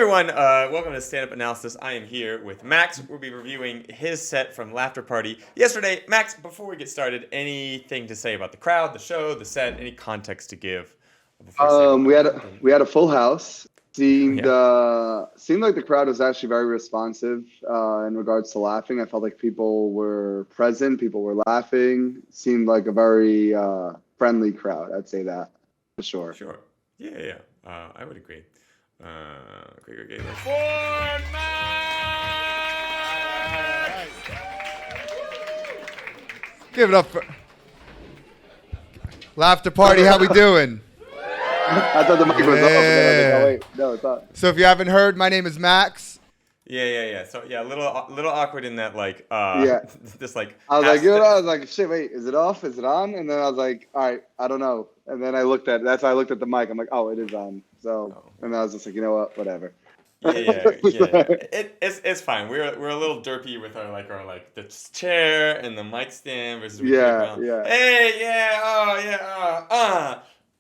everyone, welcome to Stand-Up Analysis. I am here with Max. We'll be reviewing his set from Laughter Party yesterday. Max, before we get started, anything to say about the crowd, the show, the set, any context to give? We had a full house. Seemed Yeah. seemed like the crowd was actually very responsive in regards to laughing. I felt like people were present, people were laughing. Seemed like a very friendly crowd. I'd say that for sure. Sure. Yeah. I would agree. Great. Give it up for Laughter Party. How we doing? I thought the mic was off. And then I was like, oh wait, no, it's not. So if you haven't heard, my name is Max. Yeah. So yeah, a little awkward in that just like I was like, I was like, shit, wait, is it off? Is it on? And then I was like, all right, I don't know. And then that's why I looked at the mic. I'm like, oh, it is on. So, and I was just like, you know what, whatever. Yeah. It's fine. We're a little derpy with our the chair and the mic stand versus Yeah. Hey,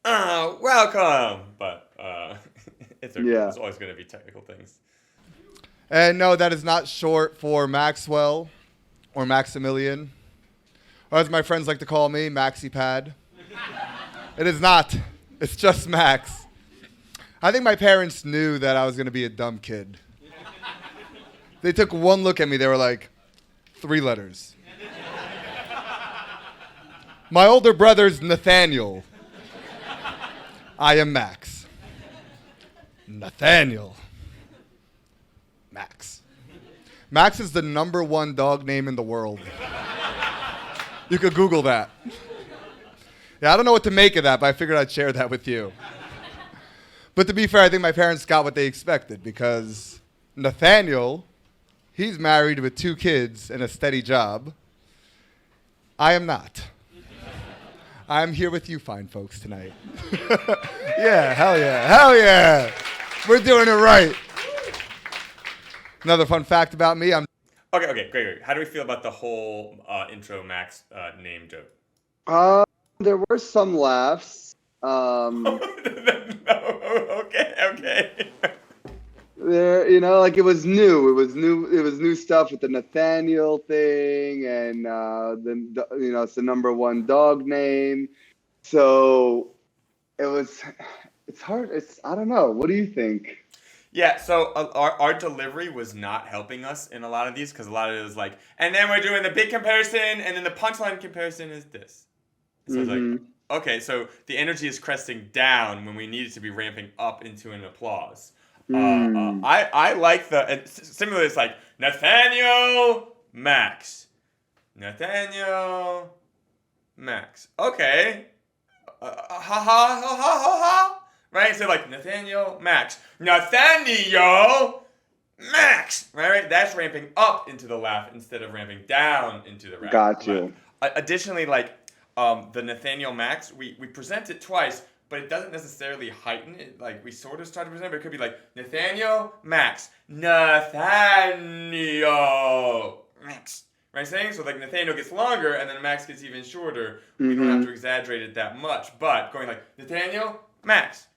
welcome. But it's okay. Yeah. There's always going to be technical things. And no, that is not short for Maxwell or Maximilian, or as my friends like to call me, MaxiPad. It is not. It's just Max. I think my parents knew that I was going to be a dumb kid. They took one look at me. They were like, 3 letters. My older brother's Nathaniel. I am Max. Nathaniel. Max. Max is the #1 dog name in the world. You could Google that. Yeah, I don't know what to make of that, but I figured I'd share that with you. But to be fair, I think my parents got what they expected because Nathaniel, he's married with 2 kids and a steady job. I am not. I'm here with you fine folks tonight. Yeah, hell yeah. We're doing it right. Another fun fact about me, I'm... Okay, great. How do we feel about the whole intro Max name joke? There were some laughs. No, okay. There, like it was new. It was new stuff with the Nathaniel thing, and it's the #1 dog name. So it's hard. I don't know. What do you think? Yeah, so our delivery was not helping us in a lot of these because a lot of it was like, and then we're doing the big comparison, and then the punchline comparison is this. So it's like, okay, so the energy is cresting down when we need it to be ramping up into an applause. I like and similarly, it's like Nathaniel Max. Okay. Ha. Right? So like Nathaniel Max. Right? That's ramping up into the laugh instead of ramping down into the rap. Got you. Additionally, the Nathaniel Max, we present it twice, but it doesn't necessarily heighten it. Like, we sort of start to present it, but it could be like, Nathaniel Max. Right, saying? So, like, Nathaniel gets longer, and then Max gets even shorter. We don't have to exaggerate it that much. But going like, Nathaniel Max.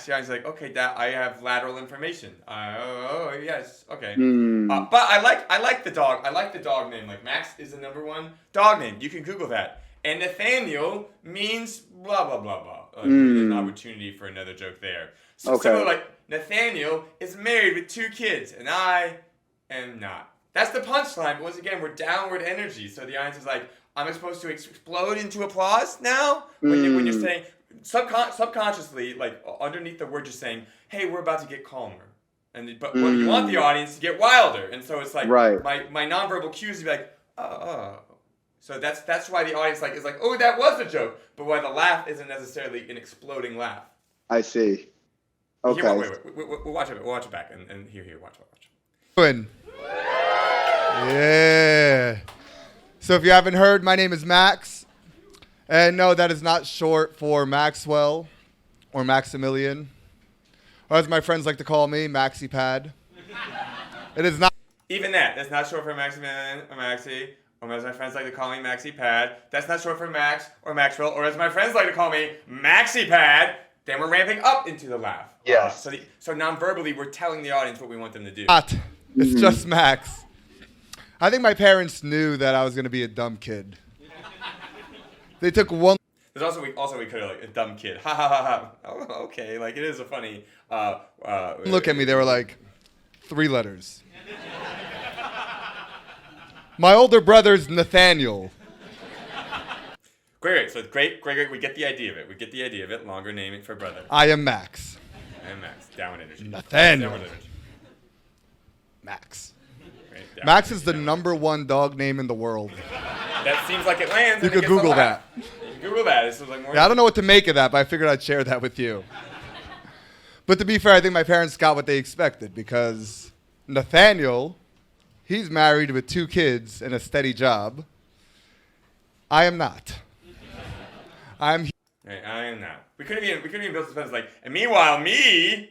Yeah, he's like, okay, I have lateral information. Yes, okay. But I like the dog. I like the dog name. Like, Max is the #1 dog name. You can Google that. And Nathaniel means blah blah blah blah. An opportunity for another joke there. So similar, like Nathaniel is married with 2 kids, and I am not. That's the punchline. But once again, we're downward energy. So the audience is like, I'm supposed to explode into applause now when you're saying. Subconsciously, like underneath the word, you're saying, "Hey, we're about to get calmer," but you want the audience to get wilder, and so it's like my nonverbal cues to be like, "Oh." So that's why the audience is like, "Oh, that was a joke," but why the laugh isn't necessarily an exploding laugh. I see. Okay. We'll watch it. We'll watch it back, and here, watch. Yeah. So if you haven't heard, my name is Max. And no, that is not short for Maxwell or Maximilian, or as my friends like to call me, MaxiPad. It is not. Even that's not short for Maximilian or Maxi, or as my friends like to call me, MaxiPad. That's not short for Max or Maxwell, or as my friends like to call me, MaxiPad. then we're ramping up into the laugh. Yes. So non-verbally, we're telling the audience what we want them to do. Not. It's just Max. I think my parents knew that I was going to be a dumb kid. They took one. There's also we could have like a dumb kid. Ha ha ha ha. Oh, okay, like it is a funny. Look at me. They were like 3 letters. My older brother's Nathaniel. Great. So great. We get the idea of it. Longer naming for brother. I am Max. And Max. Downward energy. Nathaniel. Downward energy. Max. Right, Max is the #1 dog name in the world. That seems like it lands. You and it could gets a Google laugh. that. You can Google that. This was like more. Yeah, I don't know what to make of that, but I figured I'd share that with you. But to be fair, I think my parents got what they expected because Nathaniel, he's married with 2 kids and a steady job. I am not. I'm. Right, I am not. We couldn't even build suspense like. And meanwhile, me.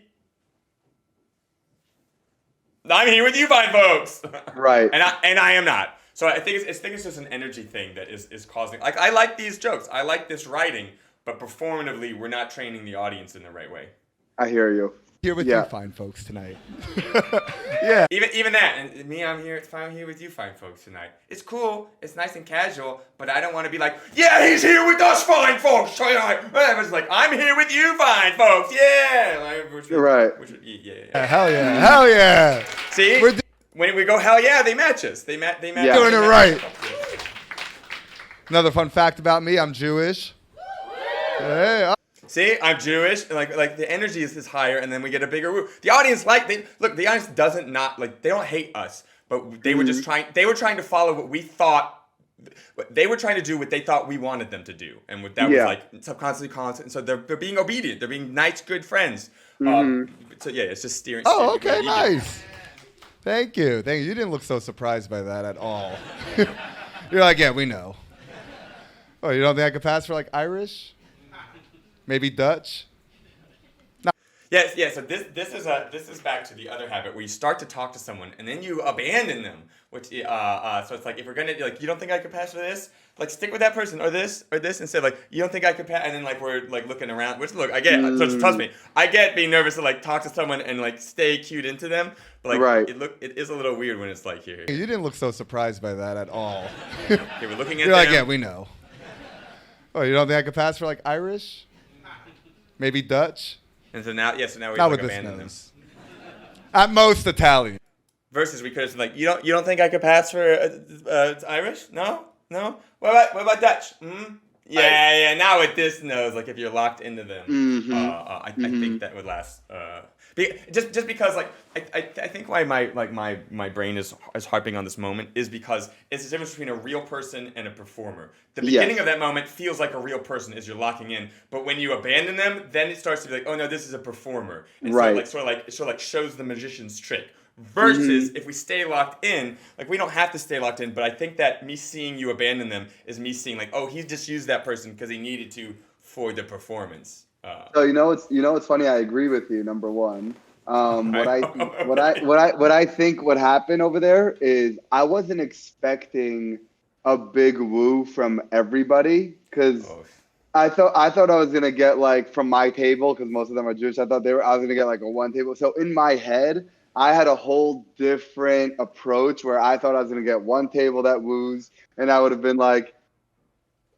I'm here with you, fine folks. Right. And I am not. So I think it's just an energy thing that is causing. Like I like these jokes. I like this writing, but performatively, we're not training the audience in the right way. I hear you. Here with Yeah. you fine folks tonight. Yeah. Even that, and me, I'm here. It's fine here with you, fine folks tonight. It's cool. It's nice and casual, but I don't want to be like, yeah, he's here with us, fine folks tonight. It's like I'm here with you, fine folks. Yeah. Right. Yeah. Hell yeah. Hell yeah. See, We're when we go hell yeah, they match us. They match. Yeah. doing it they right. match us. Another fun fact about me, I'm Jewish. Hey, See, I'm Jewish, and like the energy is higher, and then we get a bigger woo. The audience the audience doesn't not like they don't hate us, but they were just trying. They were trying to follow what we thought. They were trying to do what they thought we wanted them to do, and what that was like subconsciously constant. And so they're being obedient. They're being nice, good friends. So yeah, it's just steering. Oh, steering okay, nice. Thank you. You didn't look so surprised by that at all. You're like, yeah, we know. Oh, you don't think I could pass for like Irish? Maybe Dutch? Yes. So this is back to the other habit where you start to talk to someone and then you abandon them. Which so it's like if we're gonna like you don't think I could pass for this, like stick with that person or this instead like you don't think I could pass and then like we're like looking around. Which look I get trust me I get being nervous to like talk to someone and like stay cued into them. But like it is a little weird when it's like here. You didn't look so surprised by that at all. Okay, we're looking at You're them. like, yeah, we know. Oh, you don't think I could pass for like Irish? Maybe Dutch? And so now we Not like with this abandon them. nose. At most Italian. Versus we could have said like you don't think I could pass for Irish? No. What about Dutch? Yeah. Now with this nose, like if you're locked into them, I think that would last. Just because like I think why my brain is harping on this moment is because it's the difference between a real person and a performer. The beginning of that moment feels like a real person as you're locking in, but when you abandon them, then it starts to be like, oh no, this is a performer, and it sort of like shows the magician's trick. Versus if we stay locked in, like we don't have to stay locked in, but I think that me seeing you abandon them is me seeing like, oh, he just used that person because he needed to for the performance. So it's funny. I agree with you. Number one, what I think what happened over there is I wasn't expecting a big woo from everybody because I thought I was gonna get like from my table because most of them are Jewish. I was gonna get like a one table. So in my head, I had a whole different approach where I thought I was gonna get one table that woos, and I would have been like,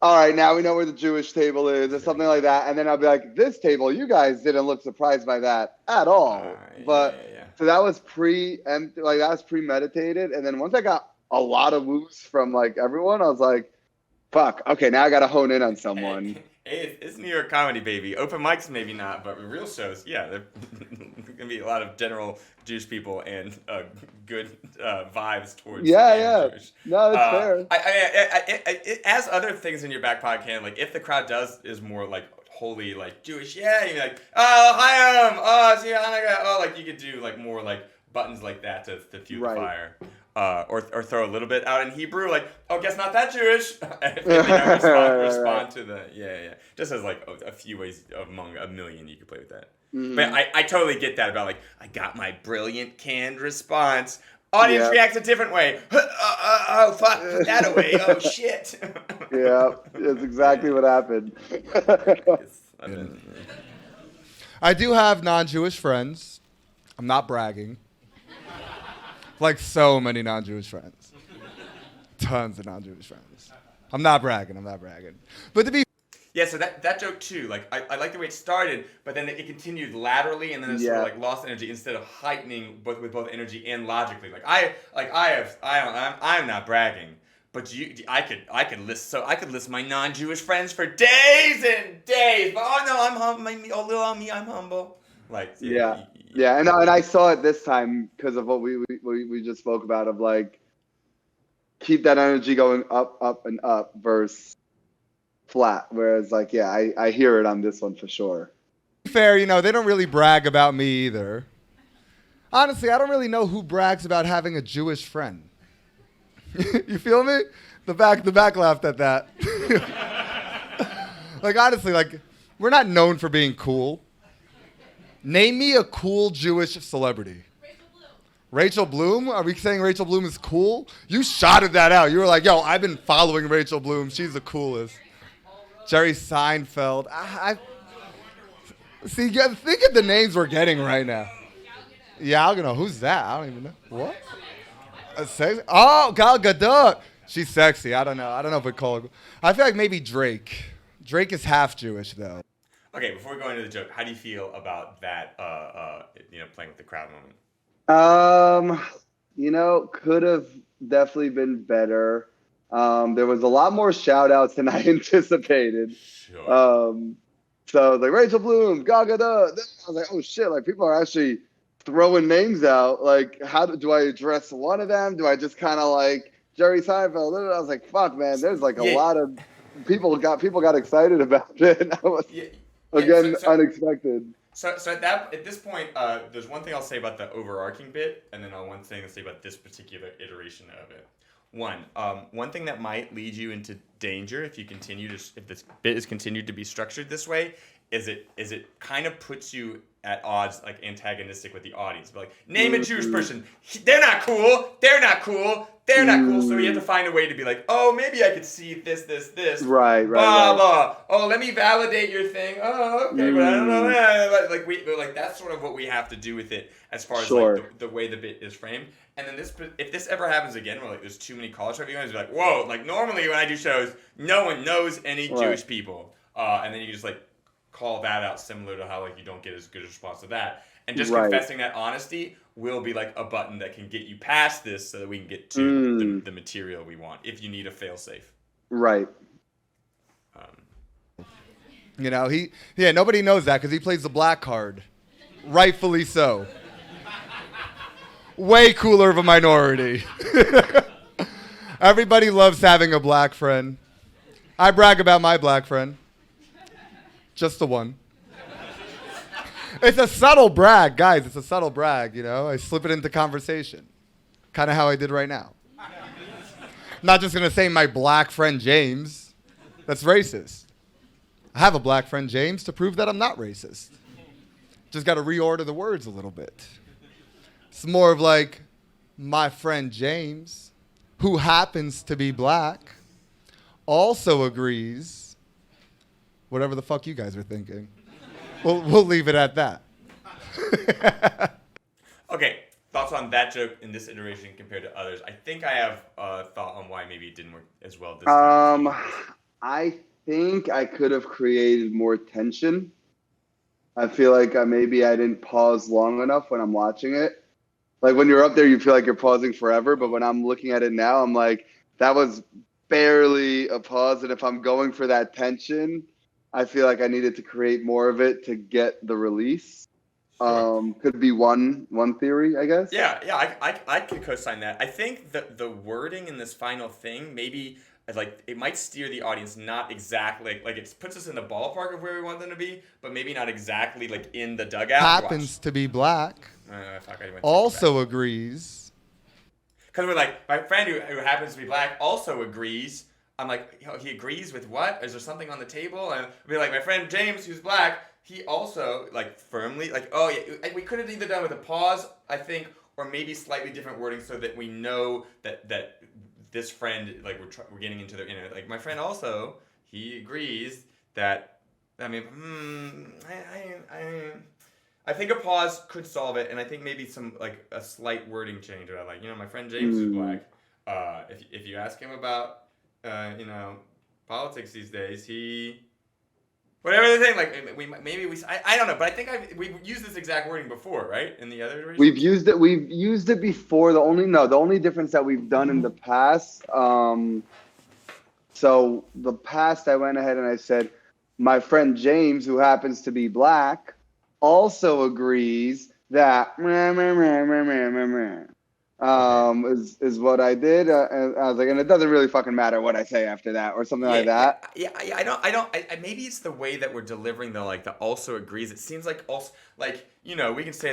all right, now we know where the Jewish table is, or something like that. And then I'll be like, this table, you guys didn't look surprised by that at all. So that was premeditated. And then once I got a lot of woos from like everyone, I was like, fuck, okay, now I gotta hone in on someone. Hey, it's New York comedy, baby. Open mics, maybe not, but real shows, yeah, there's gonna be a lot of general Jewish people and good vibes towards Jewish. No, that's fair. I as other things in your back pocket can, like if the crowd is more like wholly like Jewish, yeah, you're like, oh, hi, see, like you could do like more like buttons like that to fuel the fire. Or throw a little bit out in Hebrew, like, oh, guess not that Jewish. If they don't respond to the, just as like a few ways among a million you could play with that. But I totally get that about like, I got my brilliant canned response. Audience reacts a different way. Oh, fuck, put that away. Oh, shit. Yeah, that's exactly what happened. I do have non-Jewish friends. I'm not bragging. Like so many non-Jewish friends. Tons of non-Jewish friends. I'm not bragging. But to be Yeah, so that joke too, like I like the way it started, but then it continued laterally and then it sort of like lost energy instead of heightening with both energy and logically. I'm not bragging, but I could list my non-Jewish friends for days and days. But I'm humble. Like Yeah, and I saw it this time because of what we just spoke about of like keep that energy going up and up versus flat. Whereas like I hear it on this one for sure. fair, they don't really brag about me either. Honestly, I don't really know who brags about having a Jewish friend. You feel me? The back laughed at that. Like honestly, like we're not known for being cool. Name me a cool Jewish celebrity. Rachel Bloom? Are we saying Rachel Bloom is cool? You shouted that out. You were like, yo, I've been following Rachel Bloom. She's the coolest. Jerry Seinfeld. See, think of the names we're getting right now. Yeah, I don't know. Who's that? I don't even know. What? Oh, Gal Gadot. She's sexy. I don't know if we call her. I feel like maybe Drake. Drake is half Jewish, though. Okay, before we go into the joke, how do you feel about that, playing with the crowd moment? Could have definitely been better. There was a lot more shout outs than I anticipated. Sure. So like Rachel Bloom, Gal Gadot. I was like, oh shit, like people are actually throwing names out. Like, how do I address one of them? Do I just kind of like Jerry Seinfeld? I was like, fuck, man. There's like a lot of people got excited about it. I was unexpected. So at this point, there's one thing I'll say about the overarching bit, and then one thing I'll say about this particular iteration of it. One thing that might lead you into danger if this bit is continued to be structured this way is it kind of puts you at odds, like antagonistic with the audience. But like, name a Jewish person. They're not cool. They're not cool. They're not cool. So you have to find a way to be like, oh, maybe I could see this. Right. Blah. Oh, let me validate your thing. Oh, okay, but I don't know. Like that's sort of what we have to do with it as far as like the way the bit is framed. And then if this ever happens again, where like there's too many college reviews, you're like, whoa! Like normally when I do shows, no one knows any Jewish people, and then you just like call that out, similar to how like you don't get as good a response to that. And just confessing that honesty will be like a button that can get you past this, so that we can get to the material we want. If you need a failsafe, right? Nobody knows that because he plays the black card, rightfully so. Way cooler of a minority. Everybody loves having a black friend. I brag about my black friend. Just the one. It's a subtle brag, guys. It's a subtle brag, I slip it into conversation. Kind of how I did right now. I'm not just going to say my black friend James. That's racist. I have a black friend James to prove that I'm not racist. Just got to reorder the words a little bit. It's more of like, my friend James, who happens to be black, also agrees. Whatever the fuck you guys are thinking. We'll leave it at that. Okay, thoughts on that joke in this iteration compared to others? I think I have a thought on why maybe it didn't work as well this time. I think I could have created more tension. I feel like maybe I didn't pause long enough when I'm watching it. Like when you're up there, you feel like you're pausing forever. But when I'm looking at it now, I'm like, that was barely a pause. And if I'm going for that tension, I feel like I needed to create more of it to get the release. Sure. Could be one theory, I guess. Yeah, I could co-sign that. I think the wording in this final thing maybe like it might steer the audience not exactly like it puts us in the ballpark of where we want them to be, but maybe not exactly like in the dugout. Happens to be black. Also agrees. Because we're like, my friend who happens to be black also agrees. I'm like, he agrees with what? Is there something on the table? And I'd be like, my friend James, who's black, he also like firmly like, oh yeah, we could have either done with a pause, I think, or maybe slightly different wording so that we know that this friend, like we're getting into their inner, like my friend also, he agrees that I mean, I think a pause could solve it, and I think maybe some like a slight wording change. Or like, my friend James is black. If you ask him about politics these days, whatever the thing, like I don't know, but I think we've used this exact wording before, right? In the other iterations? We've used it before. The only difference that we've done in the past. So the past, I went ahead and I said, my friend James, who happens to be black, also agrees that is what I did. And I was like, and it doesn't really fucking matter what I say after that, or something like that. Yeah, I don't. Maybe it's the way that we're delivering the also agrees. It seems like also we can say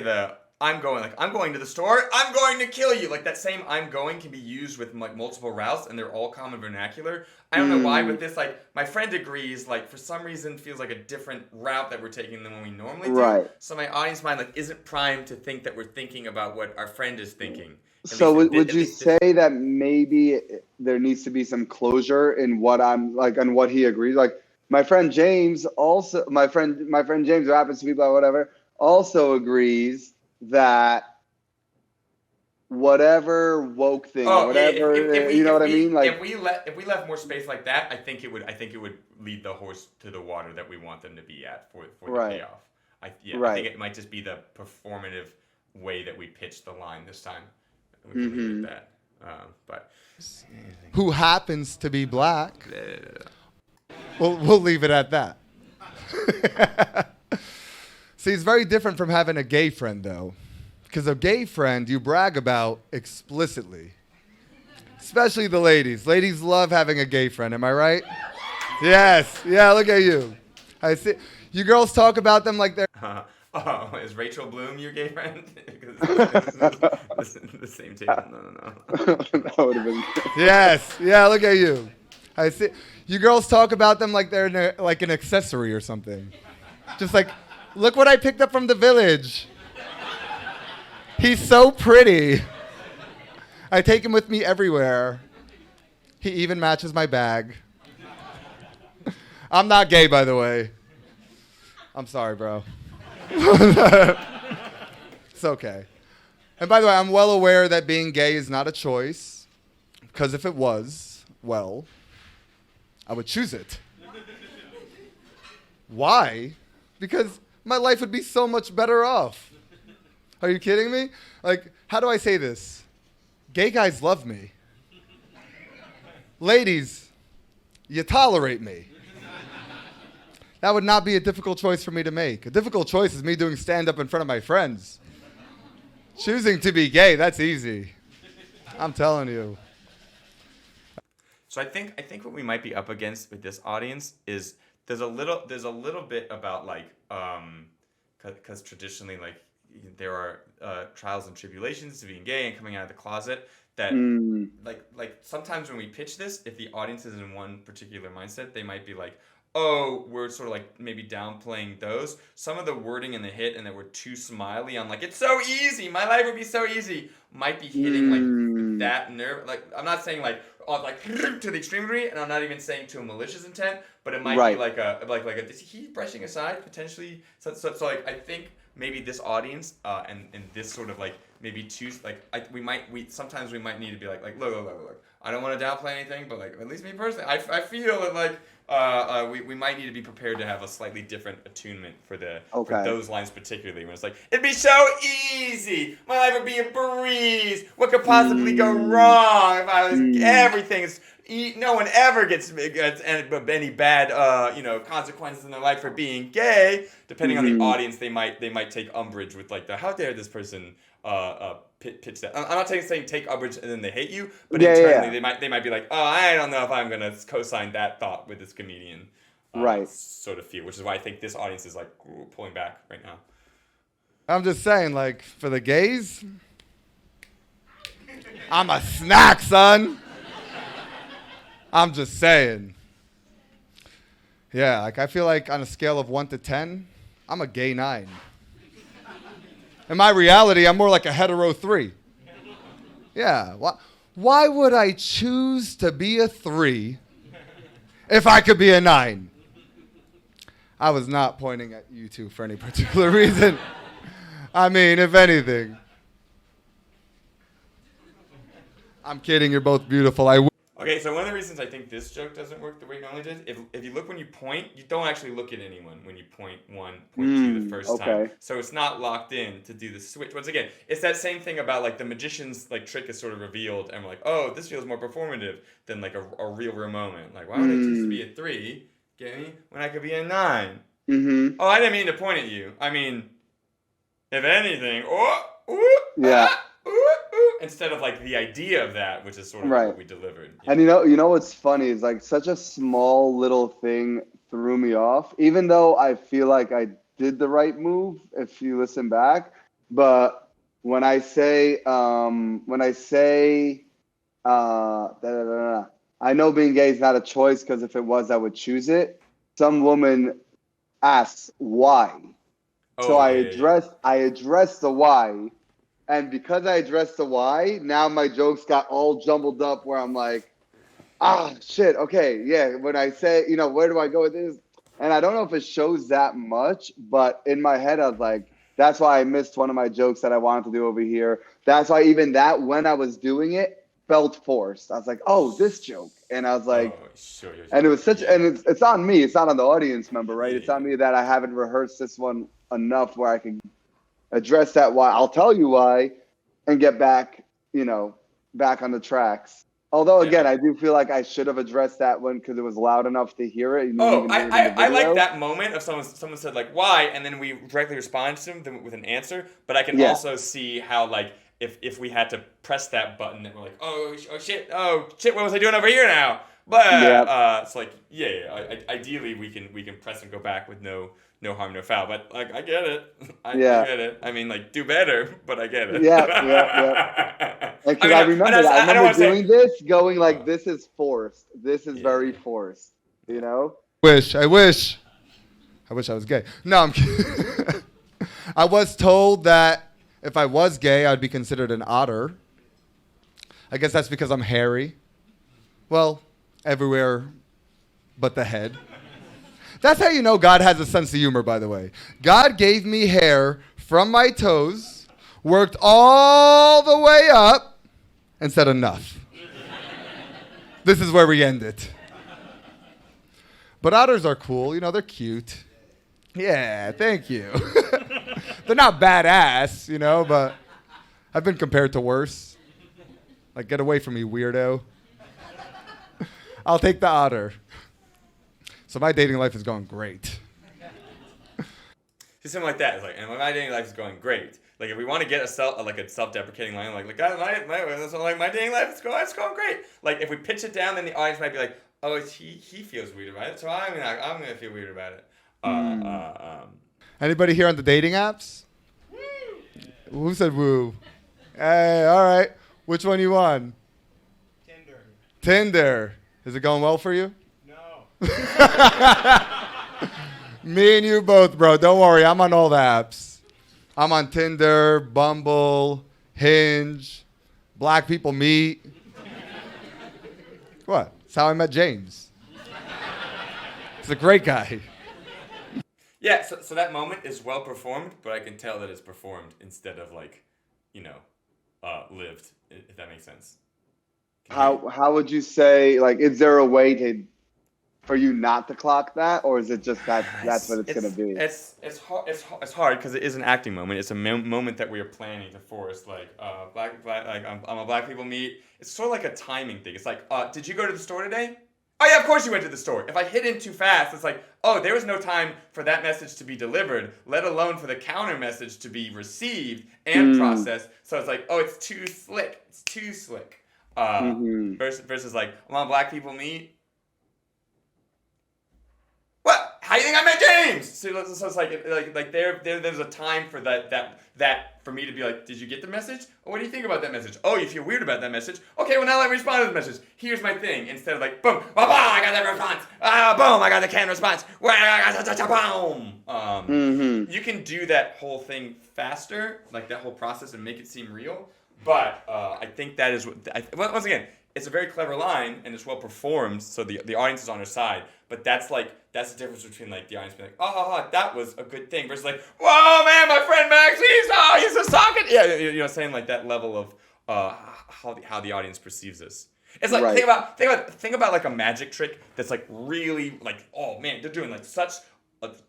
I'm going to the store. I'm going to kill you. Like that same I'm going can be used with multiple routes, and they're all common vernacular. I don't know why, but this my friend agrees for some reason feels like a different route that we're taking than what we normally do. Right. So my audience mind isn't primed to think that we're thinking about what our friend is thinking. So would you say that maybe there needs to be some closure in what I'm on what he agrees? Like my friend James James, who happens to be black, whatever, also agrees that whatever woke thing, whatever, you know what I mean? Like if we left more space like that, I think it would lead the horse to the water that we want them to be at for the payoff. I think it might just be the performative way that we pitch the line this time. We can leave it at that. But who happens to be black? We'll leave it at that. See, it's very different from having a gay friend, though. Because a gay friend you brag about explicitly. Especially the ladies. Ladies love having a gay friend, am I right? Yes. Yeah, look at you. I see. You girls talk about them like they're... Oh, is Rachel Bloom your gay friend? the same team. No. That would have been good. Yes. Yeah, look at you. I see. You girls talk about them like they're like an accessory or something. Just like, look what I picked up from the village. He's so pretty. I take him with me everywhere. He even matches my bag. I'm not gay, by the way. I'm sorry, bro. It's okay. And by the way, I'm well aware that being gay is not a choice. Because if it was, well, I would choose it. Why? Because my life would be so much better off. Are you kidding me? Like, how do I say this? Gay guys love me. Ladies, you tolerate me. That would not be a difficult choice for me to make. A difficult choice is me doing stand-up in front of my friends. Choosing to be gay, that's easy. I'm telling you. So I think what we might be up against with this audience is there's a little bit about because traditionally there are trials and tribulations to being gay and coming out of the closet that like sometimes when we pitch this, if the audience is in one particular mindset, they might be like, oh, we're sort of maybe downplaying those. Some of the wording in the hit and that we're too smiley on it's so easy, my life would be so easy, might be hitting that nerve. I'm not saying to the extreme degree, and I'm not even saying to a malicious intent, but it might be like a is he brushing aside potentially? So I think maybe this audience and this sort of maybe sometimes we might need to be like look. I don't want to downplay anything, but at least me personally, I feel that we might need to be prepared to have a slightly different attunement for those lines particularly when it's it'd be so easy, my life would be a breeze. What could possibly go wrong if I was everything is. No one ever gets any bad consequences in their life for being gay. Depending on the audience, they might take umbrage with how dare this person pitch that. I'm not saying take umbrage and then they hate you, but internally they might be like, oh, I don't know if I'm gonna co-sign that thought with this comedian. Sort of feel, which is why I think this audience is pulling back right now. I'm just saying, for the gays, I'm a snack, son. I'm just saying. Yeah, I feel on a scale of 1 to 10, I'm a gay 9. In my reality, I'm more like a hetero 3. Yeah. Why would I choose to be a 3 if I could be a 9? I was not pointing at you two for any particular reason. I mean, if anything. I'm kidding. You're both beautiful. Okay, so one of the reasons I think this joke doesn't work the way it normally does, if you look when you point, you don't actually look at anyone when you point two the first time. So it's not locked in to do the switch. Once again, it's that same thing about like the magician's like trick is sort of revealed, and we're like, oh, this feels more performative than like a real moment. Like, why would I choose to be a 3, get me, when I could be a 9? Mm-hmm. Oh, I didn't mean to point at you. I mean, if anything, instead of like the idea of that, which is sort of what we delivered. And you know what's funny is like such a small little thing threw me off, even though I feel like I did the right move if you listen back. But when I say I know being gay is not a choice because if it was, I would choose it. Some woman asks why. So I addressed the why. And because I addressed the why, now my jokes got all jumbled up where I'm like, shit, okay, yeah. When I say, where do I go with this? And I don't know if it shows that much, but in my head, I was like, that's why I missed one of my jokes that I wanted to do over here. That's why even that, when I was doing it, felt forced. I was like, oh, this joke. And I was like, sure. And it was and it's on me. It's not on the audience member, right? It's on me that I haven't rehearsed this one enough where I can address that why. I'll tell you why and get back, back on the tracks. Although, again, I do feel like I should have addressed that one because it was loud enough to hear it. I like that moment of someone said, like, why? And then we directly respond to them with an answer. But I can also see how, like, if we had to press that button, that we're like, oh shit, what was I doing over here now? But it's like, ideally we can press and go back with no harm, no foul. But like, I get it. I get it. I mean, like, do better, but I get it. Yeah. Because I remember that. I remember doing this, going like, this is forced. This is very forced. I wish I was gay. No, I'm kidding. I was told that if I was gay, I'd be considered an otter. I guess that's because I'm hairy. Well, everywhere but the head. That's how you know God has a sense of humor, by the way. God gave me hair from my toes, worked all the way up, and said enough. This is where we end it. But otters are cool. They're cute. Yeah, thank you. They're not badass, but I've been compared to worse. Like, get away from me, weirdo. I'll take the otter. So my dating life is going great. Something like that. It's like, and my dating life is going great. Like, if we want to get a self-deprecating line, like my dating life is going great. Like, if we pitch it down, then the audience might be like, oh, he feels weird about it, so I'm gonna feel weird about it. Anybody here on the dating apps? Woo. Who said woo? Hey, all right. Which one you on? Tinder. Is it going well for you? No. Me and you both, bro. Don't worry. I'm on all the apps. I'm on Tinder, Bumble, Hinge, Black People Meet. What? That's how I met James. He's a great guy. Yeah, so that moment is well performed, but I can tell that it's performed instead of like, lived, if that makes sense. How would you say, like, is there a way for you not to clock that, or is it just that's what it's gonna be? It's hard because it is an acting moment. It's a moment that we are planning to force. Like black like I'm a Black People Meet. It's sort of like a timing thing. It's like, did you go to the store today? Oh yeah, of course you went to the store. If I hit in too fast, it's like, oh, there was no time for that message to be delivered, let alone for the counter message to be received and processed. So it's like, oh, it's too slick. It's too slick. Versus like, I'm on Black People Meet. What? How do you think I met James? So it's like there's a time for that for me to be like, did you get the message? Oh, what do you think about that message? Oh, you feel weird about that message? Okay, well now let me respond to the message. Here's my thing. Instead of like, boom, I got that response. Boom, I got the canned response. Boom. You can do that whole thing faster, like that whole process, and make it seem real. But I think that is once again, it's a very clever line and it's well performed, so the audience is on their side. But that's the difference between like the audience being like, oh, that was a good thing, versus like, whoa, man, my friend Max, he's a socket. Yeah, you know, saying like that level of how the audience perceives this. It's like think about like a magic trick that's like really like, oh man, they're doing like such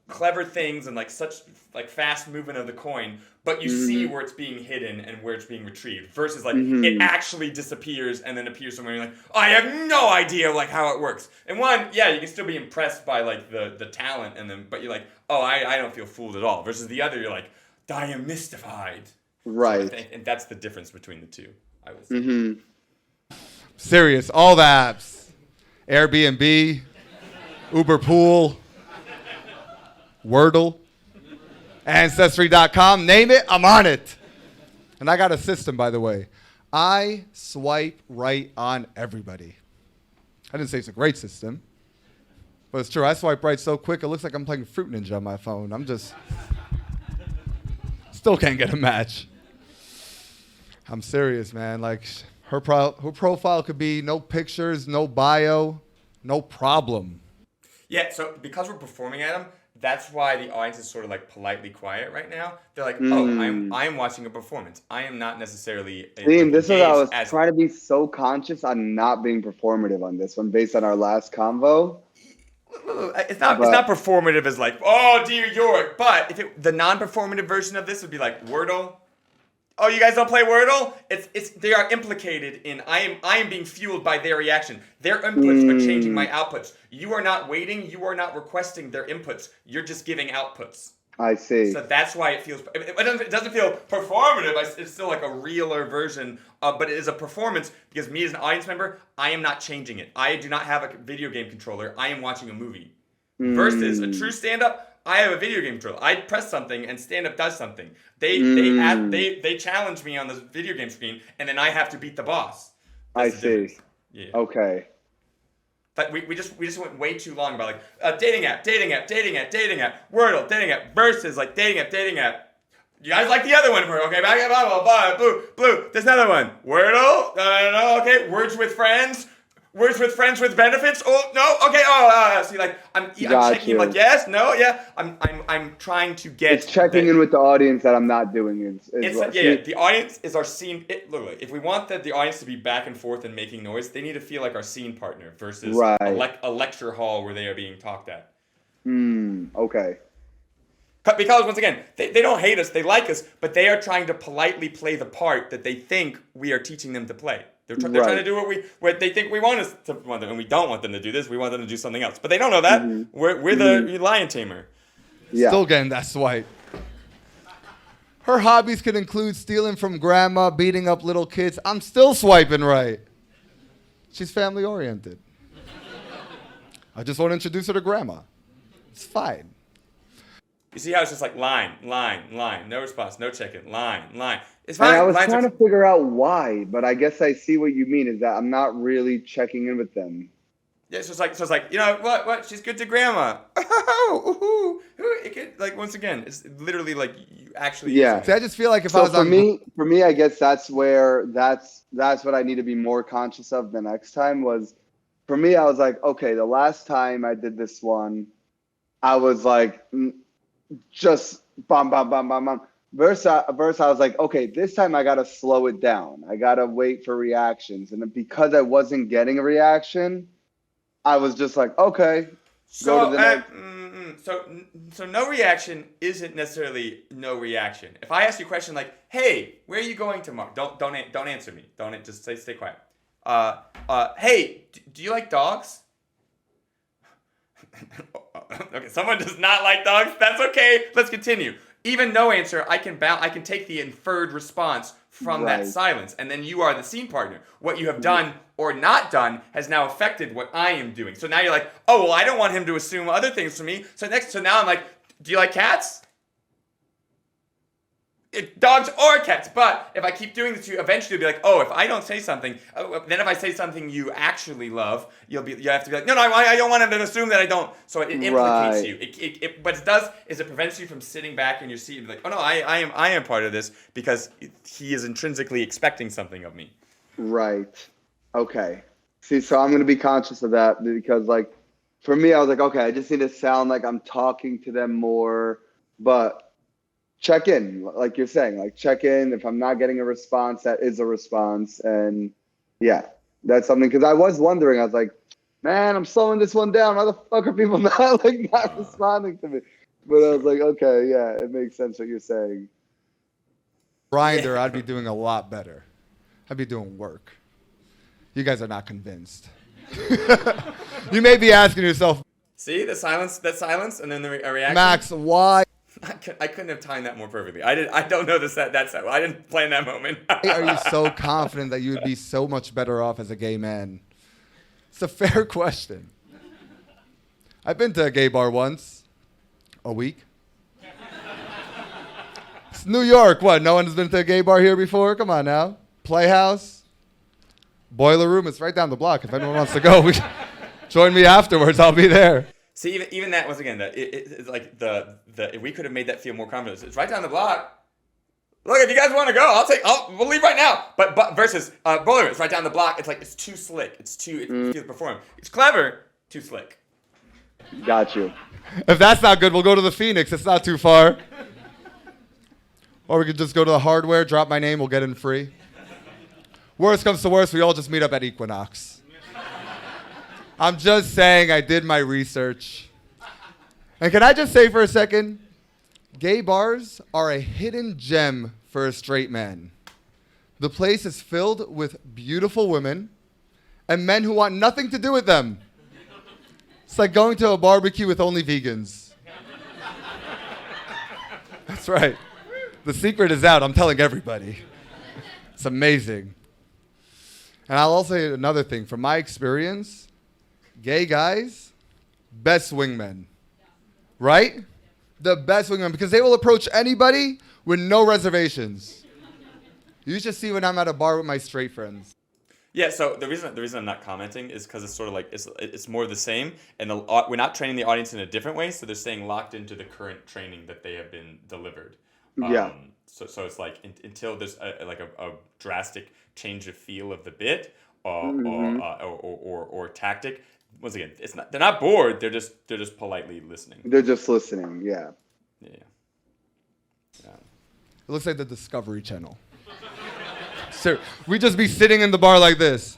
clever things and like such like fast movement of the coin, but you see where it's being hidden and where it's being retrieved, versus like it actually disappears and then appears somewhere and you're like, oh, I have no idea like how it works. And one, yeah, you can still be impressed by like the talent, and then but you're like, oh, I don't feel fooled at all. Versus the other, you're like, I am mystified. Right. So and that's the difference between the two, I would say. Serious, all the apps. Airbnb, Uber Pool, Wordle, Ancestry.com, name it, I'm on it. And I got a system, by the way. I swipe right on everybody. I didn't say it's a great system, but it's true. I swipe right so quick, it looks like I'm playing Fruit Ninja on my phone. I'm just, still can't get a match. I'm serious, man. Like, her profile could be no pictures, no bio, no problem. Yeah, so because we're performing at them, that's why the audience is sort of like politely quiet right now. They're like, oh, I'm watching a performance. I am not necessarily. This is I was trying to be so conscious on not being performative on this one based on our last convo. It's not performative as like, oh dear York, but if the non-performative version of this would be like Wordle. Oh, you guys don't play Wordle? They are implicated in I am being fueled by their reaction. Their inputs are changing my outputs. You are not waiting. You are not requesting their inputs. You're just giving outputs. I see. So that's why it feels. It doesn't feel performative. It's still like a realer version. But it is a performance because me as an audience member, I am not changing it. I do not have a video game controller. I am watching a movie. Versus a true stand-up. I have a video game controller. I press something and stand-up does something. They challenge me on the video game screen, and then I have to beat the boss. That's I see. Yeah. Okay. But we just went way too long about like dating app, Wordle, dating app versus like dating app. You guys like the other one for okay? Blah, blue. There's another one. Wordle. No. Okay. Words with friends with benefits. Oh no. Okay. See, like I'm checking like yes, no, yeah. I'm trying to get. It's checking in with the audience that I'm not doing it. Yeah. The audience is our scene. Look, if we want the audience to be back and forth and making noise, they need to feel like our scene partner versus a lecture hall where they are being talked at. Okay. Because once again, they don't hate us, they like us, but they are trying to politely play the part that they think we are teaching them to play. They're trying to do what they think we want us to want them, and we don't want them to do this. We want them to do something else, but they don't know that. We're the lion tamer. Yeah. Still getting that swipe. Her hobbies could include stealing from grandma, beating up little kids. I'm still swiping right. She's family oriented. I just want to introduce her to grandma. It's fine. You see how it's just like line, no response, no check-in, line. It's fine. And I was trying to figure out why, but I guess I see what you mean is that I'm not really checking in with them. Yeah, so it's like you know what? She's good to grandma. It could, like once again, it's literally like you actually. Yeah. See, I just feel like if I was for me, I guess that's what I need to be more conscious of the next time was. For me, I was like, okay, the last time I did this one, I was like. Just bam. Verse, I was like, okay, this time I got to slow it down. I got to wait for reactions. And because I wasn't getting a reaction, I was just like, okay, go to the next. So no reaction isn't necessarily no reaction. If I ask you a question like, hey, where are you going tomorrow? Don't answer me. Just stay quiet. Hey, do you like dogs? Okay, someone does not like dogs. That's okay. Let's continue. Even no answer, I can take the inferred response from that silence, and then you are the scene partner. What you have done or not done has now affected what I am doing. So now you're like, oh well, I don't want him to assume other things from me. So now I'm like, do you like cats? Dogs or cats, but if I keep doing this, you eventually be like, oh, if I don't say something, then if I say something you actually love, you have to be like, no, I don't want him to assume that I don't. So it implicates you. What it does is it prevents you from sitting back in your seat and be like, oh no, I am part of this because he is intrinsically expecting something of me. Right. Okay. See, so I'm gonna be conscious of that because like for me, I was like, okay, I just need to sound like I'm talking to them more, but check in, like you're saying, like check in. If I'm not getting a response, that is a response. And yeah, that's something, because I was wondering, I was like, man, I'm slowing this one down. Why the fuck are people not responding to me? But I was like, okay, yeah, it makes sense what you're saying. Grinder, I'd be doing a lot better. I'd be doing work. You guys are not convinced. You may be asking yourself, See that silence, and then the reaction. Max, why I couldn't have timed that more perfectly. I don't know this. That's I didn't plan that moment. are you so confident that you would be so much better off as a gay man? It's a fair question. I've been to a gay bar once, a week. It's New York. What? No one's been to a gay bar here before? Come on now. Playhouse, Boiler Room. It's right down the block. If anyone wants to go, join me afterwards. I'll be there. See, even that once again, it's like we could have made that feel more confident. It's right down the block. Look, if you guys want to go, we'll leave right now. But versus Boiler Room, it's right down the block. It's like it's too slick. It's too perform. It's clever, too slick. Got you. If that's not good, we'll go to the Phoenix. It's not too far. Or we could just go to the Hardware, drop my name, we'll get in free. Worst comes to worst, we all just meet up at Equinox. I'm just saying I did my research. And can I just say for a second, gay bars are a hidden gem for a straight man. The place is filled with beautiful women and men who want nothing to do with them. It's like going to a barbecue with only vegans. That's right. The secret is out. I'm telling everybody. It's amazing. And I'll also say another thing. From my experience, gay guys, best wingmen. Right? The best wingmen, because they will approach anybody with no reservations. You should see when I'm at a bar with my straight friends. Yeah, so the reason I'm not commenting is because it's sort of like it's more of the same, and we're not training the audience in a different way, so they're staying locked into the current training that they have been delivered. Yeah. So it's like until there's a drastic change of feel of the bit or tactic. Once again, they're not bored. They're just politely listening. They're just listening. Yeah. Yeah. It looks like the Discovery Channel. So we just be sitting in the bar like this.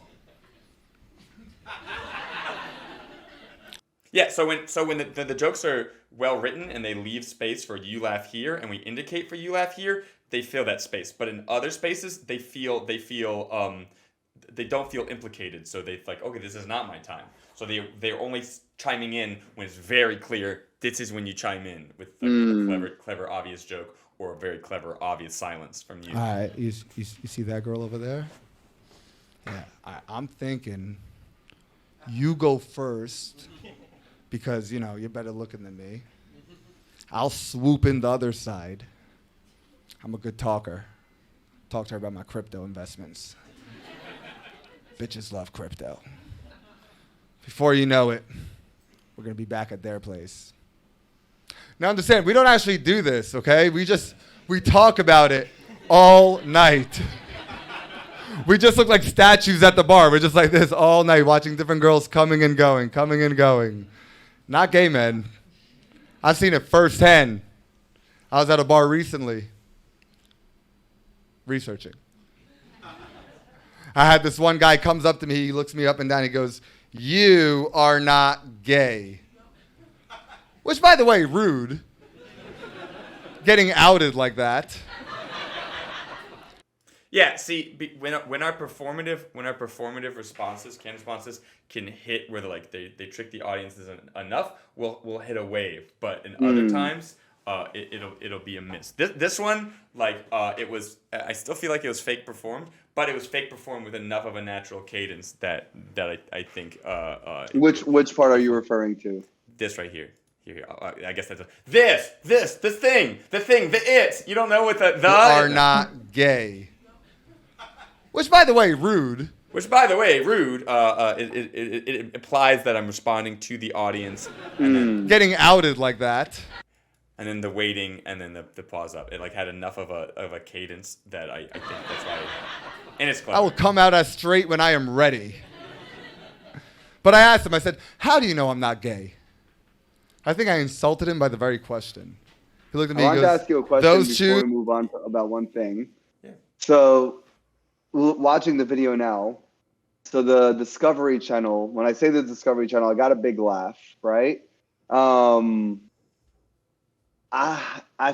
Yeah, so when the jokes are well written and they leave space for you laugh here and we indicate for you laugh here, they fill that space. But in other spaces, they don't feel implicated. So they like, okay, this is not my time. So they're only chiming in when it's very clear. This is when you chime in with a clever obvious joke or a very clever obvious silence from you. All right, you see that girl over there? Yeah, I'm thinking you go first. Because, you're better looking than me. I'll swoop in the other side. I'm a good talker. Talk to her about my crypto investments. Bitches love crypto. Before you know it, we're going to be back at their place. Now understand, we don't actually do this, okay? We talk about it all night. We just look like statues at the bar. We're just like this all night, watching different girls coming and going. Not gay men. I've seen it firsthand. I was at a bar recently, researching. I had this one guy comes up to me, he looks me up and down, he goes, "You are not gay." Which, by the way, rude. Getting outed like that. Yeah, see, when our performative responses, canned responses, can hit where they trick the audiences enough, we'll hit a wave. But in other times, it'll be a miss. This one, it was. I still feel like it was fake performed, but it was fake performed with enough of a natural cadence that I think. Which part are you referring to? This right here. Here. I guess that's the thing, the it. You don't know what the. You are not gay. Which, by the way, rude. It implies that I'm responding to the audience. And then, getting outed like that. And then the waiting, and then the pause up. It had enough of a cadence that I think that's why. And it's clever. I will come out as straight when I am ready. But I asked him, I said, how do you know I'm not gay? I think I insulted him by the very question. He looked at me I and wanted goes, to ask you a question those before shoes. we move on about one thing. Yeah. So, watching the video now, so the Discovery Channel, when I say the Discovery Channel, I got a big laugh, right? I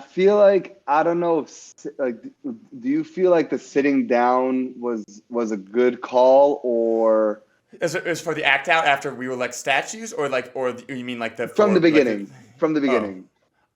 feel like, I don't know if, like, do you feel like the sitting down was a good call, or Is for the act out after we were like statues, or you mean like the from the like beginning? From the beginning.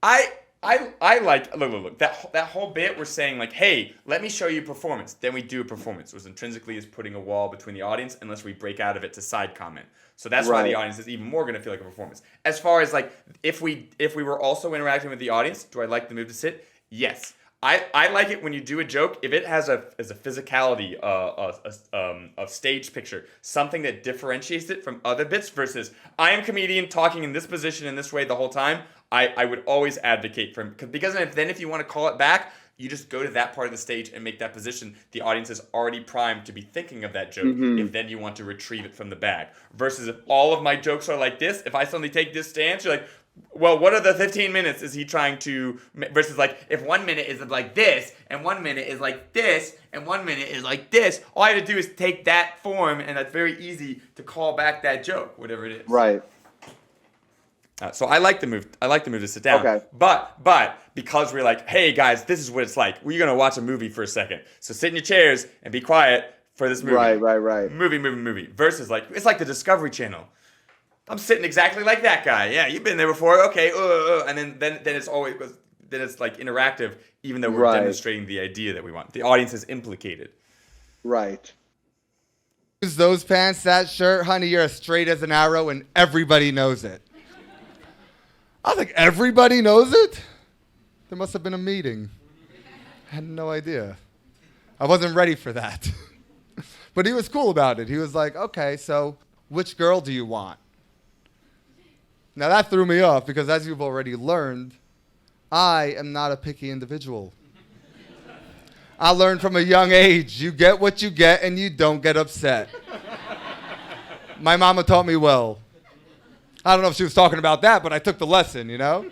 I like look that whole bit. We're saying like, hey, let me show you performance. Then we do a performance, which intrinsically is putting a wall between the audience, unless we break out of it to side comment. So that's why the Right. audience is even more gonna feel like a performance. As far as like, if we were also interacting with the audience, do I like the move to sit? Yes. I like it when you do a joke if it has a physicality, a stage picture, something that differentiates it from other bits versus I am comedian talking in this position in this way the whole time. I would always advocate for him because if you want to call it back, you just go to that part of the stage and make that position. The audience is already primed to be thinking of that joke. If then you want to retrieve it from the bag, versus if all of my jokes are like this, if I suddenly take this stance, you're like, well, what are the 15 minutes is he trying to, versus like, if 1 minute is like this, and 1 minute is like this, and 1 minute is like this, all I have to do is take that form, and that's very easy to call back that joke, whatever it is. Right. So I like the move. I like the move to sit down. Okay. But because we're like, hey guys, this is what it's like. We're gonna watch a movie for a second. So sit in your chairs and be quiet for this movie. Right. Movie. Versus like, it's like the Discovery Channel. I'm sitting exactly like that guy. Yeah, you've been there before. Okay. And then it's always, then it's like interactive, even though we're demonstrating the idea that we want. The audience is implicated. Right. Those pants, that shirt, honey, you're as straight as an arrow, and everybody knows it. I was like, everybody knows it? There must have been a meeting. I had no idea. I wasn't ready for that. But he was cool about it. He was like, okay, so which girl do you want? Now that threw me off because, as you've already learned, I am not a picky individual. I learned from a young age, you get what you get and you don't get upset. My mama taught me well. I don't know if she was talking about that, but I took the lesson, you know?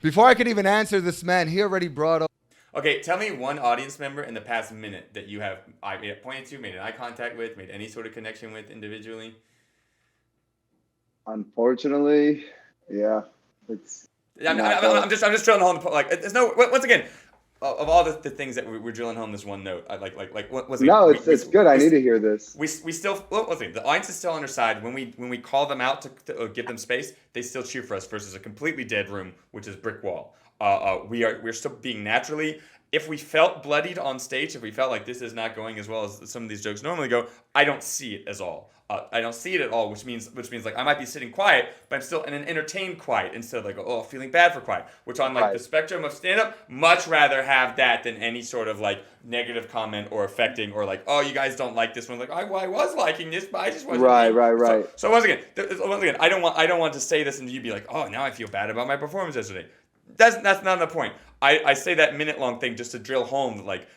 Before I could even answer this man, he already brought up. Okay, tell me one audience member in the past minute that you have pointed to, made an eye contact with, made any sort of connection with individually. Unfortunately, yeah. It's I'm just drilling home. Like, there's no. Once again, of all the things that we're drilling home, this one note. I like. Once again, no, it's good. I need to hear this. We still. Once again, the audience is still on our side. When we call them out to give them space, they still cheer for us versus a completely dead room, which is brick wall. We're still being naturally. If we felt bloodied on stage, if we felt like this is not going as well as some of these jokes normally go, I don't see it as all. I don't see it at all, which means like I might be sitting quiet, but I'm still in an entertained quiet instead of like feeling bad for quiet. Which on like the spectrum of stand-up, much rather have that than any sort of like negative comment or affecting or like, oh, you guys don't like this one. Like I was liking this, but I just wasn't. Right. So once again, I don't want to say this and you be like, oh, now I feel bad about my performance yesterday. That's not the point. I say that minute-long thing just to drill home, like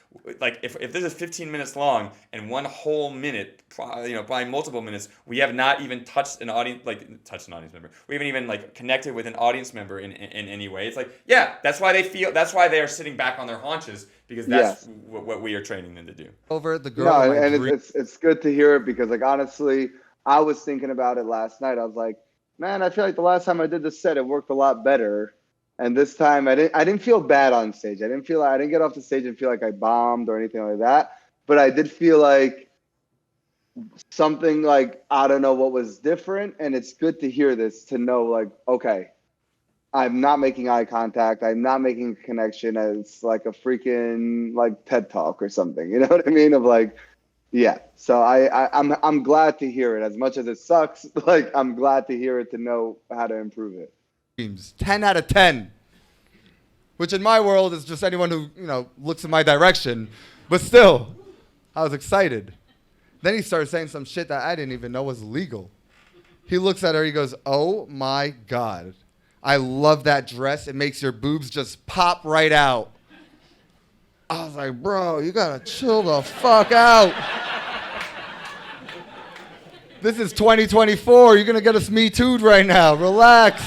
if this is 15 minutes long and one whole minute, probably multiple minutes, we have not even touched an audience member. We haven't even like connected with an audience member in any way. It's like, yeah, that's why they are sitting back on their haunches because that's what we are training them to do. Over the girl. No, and it's good to hear it because like honestly, I was thinking about it last night. I was like, man, I feel like the last time I did this set, it worked a lot better. And this time I didn't feel bad on stage. I didn't get off the stage and feel like I bombed or anything like that. But I did feel like something like, I don't know what was different. And it's good to hear this, to know like, okay, I'm not making eye contact. I'm not making a connection. It's like a freaking like TED Talk or something. You know what I mean? Of like, yeah. So I'm glad to hear it. As much as it sucks, like I'm glad to hear it to know how to improve it. 10 out of 10, which in my world is just anyone who looks in my direction. But still, I was excited. Then he started saying some shit that I didn't even know was legal. He looks at her, he goes, "Oh my God, I love that dress. It makes your boobs just pop right out." I was like, bro, you gotta chill the fuck out. This is 2024. You're gonna get us Me Too'd right now. Relax.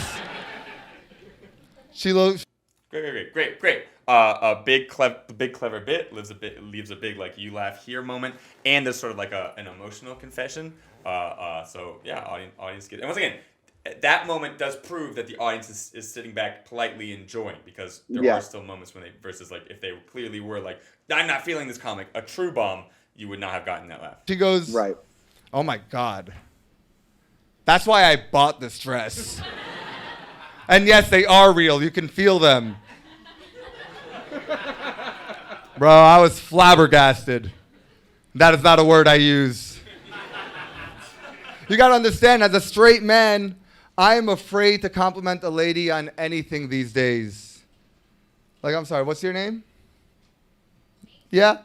She looks. Great. A big clever bit leaves a big like you laugh here moment, and there's sort of like an emotional confession. So yeah, audience get. And once again, that moment does prove that the audience is sitting back politely enjoying, because there are still moments when they, versus like if they clearly were like, I'm not feeling this comic, a true bomb, you would not have gotten that laugh. She goes, Right. Oh my God. That's why I bought this dress. And yes, they are real. You can feel them. Bro, I was flabbergasted. That is not a word I use. You gotta understand, as a straight man, I am afraid to compliment a lady on anything these days. Like, I'm sorry, what's your name? Yeah?